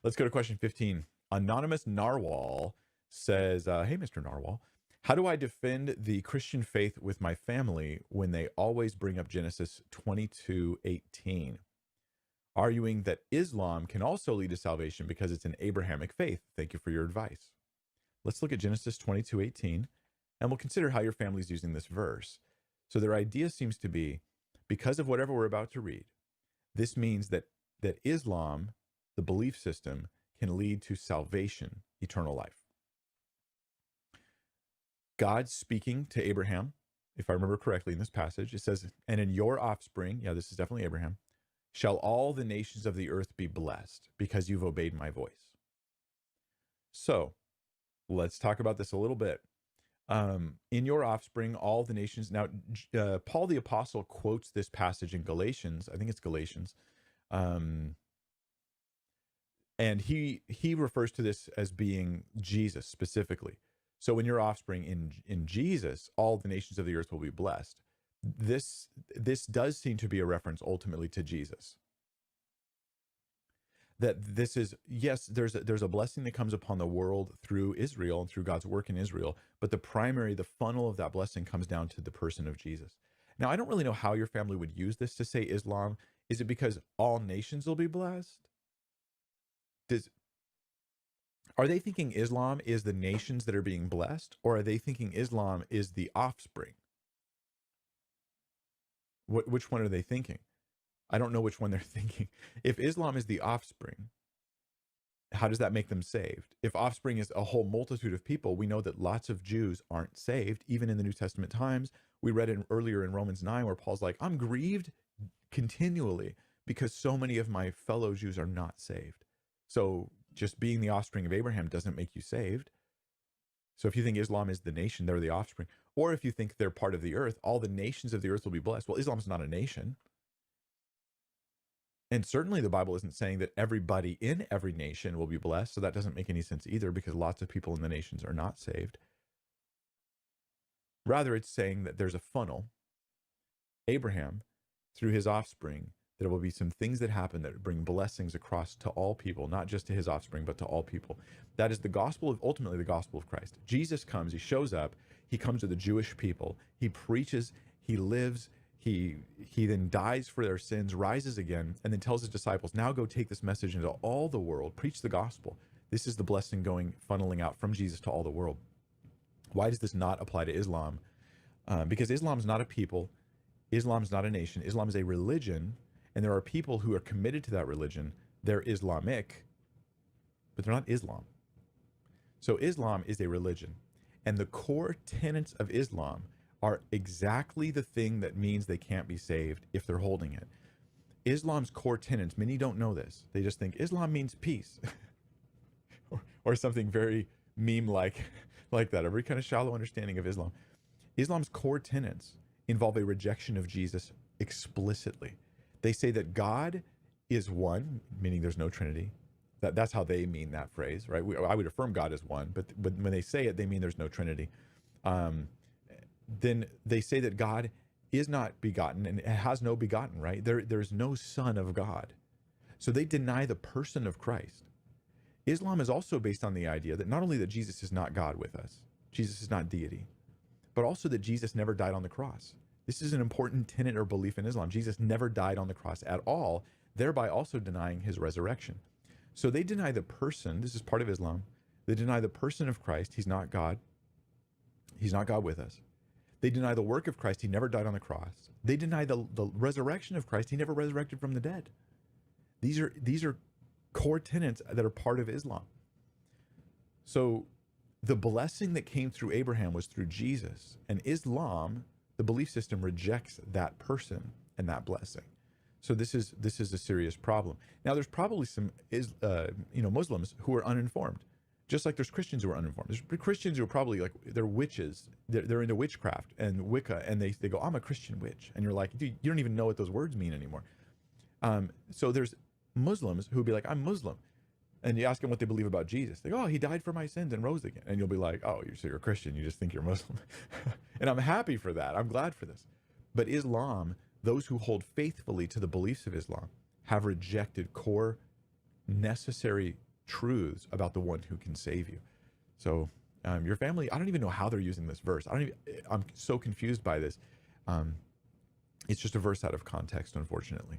Let's go to question 15. Anonymous Narwhal says, hey, Mr. Narwhal, how do I defend the Christian faith with my family when they always bring up Genesis 22:18, arguing that Islam can also lead to salvation because it's an Abrahamic faith? Thank you for your advice. Let's look at Genesis 22:18, and we'll consider how your family's using this verse. So their idea seems to be, because of whatever we're about to read, this means that Islam, the belief system, can lead to salvation, eternal life. God speaking to Abraham, if I remember correctly in this passage, it says, and in your offspring, yeah, this is definitely Abraham, shall all the nations of the earth be blessed because you've obeyed my voice. So let's talk about this a little bit. In your offspring, all the nations. Now, Paul the Apostle quotes this passage in Galatians. I think it's Galatians. And he refers to this as being Jesus specifically. So in your offspring, in Jesus, all the nations of the earth will be blessed. This does seem to be a reference ultimately to Jesus. That this is, yes, there's a blessing that comes upon the world through Israel and through God's work in Israel, but the funnel of that blessing comes down to the person of Jesus. Now, I don't really know how your family would use this to say Islam. Is it because all nations will be blessed? Are they thinking Islam is the nations that are being blessed, or are they thinking Islam is the offspring? Which one are they thinking? I don't know which one they're thinking. If Islam is the offspring, how does that make them saved? If offspring is a whole multitude of people, we know that lots of Jews aren't saved, even in the New Testament times. We read it earlier in Romans 9 where Paul's like, I'm grieved continually because so many of my fellow Jews are not saved. So just being the offspring of Abraham doesn't make you saved. So if you think Islam is the nation, they're the offspring. Or if you think they're part of the earth, all the nations of the earth will be blessed. Well, Islam's not a nation. And certainly the Bible isn't saying that everybody in every nation will be blessed. So that doesn't make any sense either, because lots of people in the nations are not saved. Rather, it's saying that there's a funnel. Abraham, through his offspring, there will be some things that happen that bring blessings across to all people, not just to his offspring, but to all people. That is ultimately the gospel of Christ. Jesus comes, he shows up, he comes to the Jewish people, he preaches, he lives, he then dies for their sins, rises again, and then tells his disciples, now go take this message into all the world, preach the gospel. This is the blessing funneling out from Jesus to all the world. Why does this not apply to Islam? Because Islam is not a people, Islam is not a nation, Islam is a religion. And there are people who are committed to that religion. They're Islamic, but they're not Islam. So Islam is a religion. And the core tenets of Islam are exactly the thing that means they can't be saved if they're holding it. Islam's core tenets, many don't know this. They just think Islam means peace. or something very meme-like like that, a very kind of shallow understanding of Islam. Islam's core tenets involve a rejection of Jesus explicitly. They say that God is one, meaning there's no Trinity. That's how they mean that phrase, right? I would affirm God is one, but when they say it, they mean there's no Trinity. Then they say that God is not begotten and has no begotten, right? There's no son of God. So they deny the person of Christ. Islam is also based on the idea that not only that Jesus is not God with us, Jesus is not deity, but also that Jesus never died on the cross. This is an important tenet or belief in Islam. Jesus never died on the cross at all, thereby also denying his resurrection. So they deny the person. This is part of Islam. They deny the person of Christ. He's not God. He's not God with us. They deny the work of Christ. He never died on the cross. They deny the resurrection of Christ. He never resurrected from the dead. These are core tenets that are part of Islam. So the blessing that came through Abraham was through Jesus, and Islam, the belief system, rejects that person and that blessing. So this is a serious problem. Now, there's probably some Muslims who are uninformed, just like there's Christians who are uninformed. There's Christians who are probably like, they're witches. They're into witchcraft and Wicca, and they go, I'm a Christian witch. And you're like, dude, you don't even know what those words mean anymore. So there's Muslims who would be like, I'm Muslim. And you ask them what they believe about Jesus. They go, oh, he died for my sins and rose again. And you'll be like, oh, you're a Christian. You just think you're Muslim. And I'm happy for that. I'm glad for this. But Islam, those who hold faithfully to the beliefs of Islam, have rejected core necessary truths about the one who can save you. So your family, I don't even know how they're using this verse. I'm so confused by this. It's just a verse out of context, unfortunately.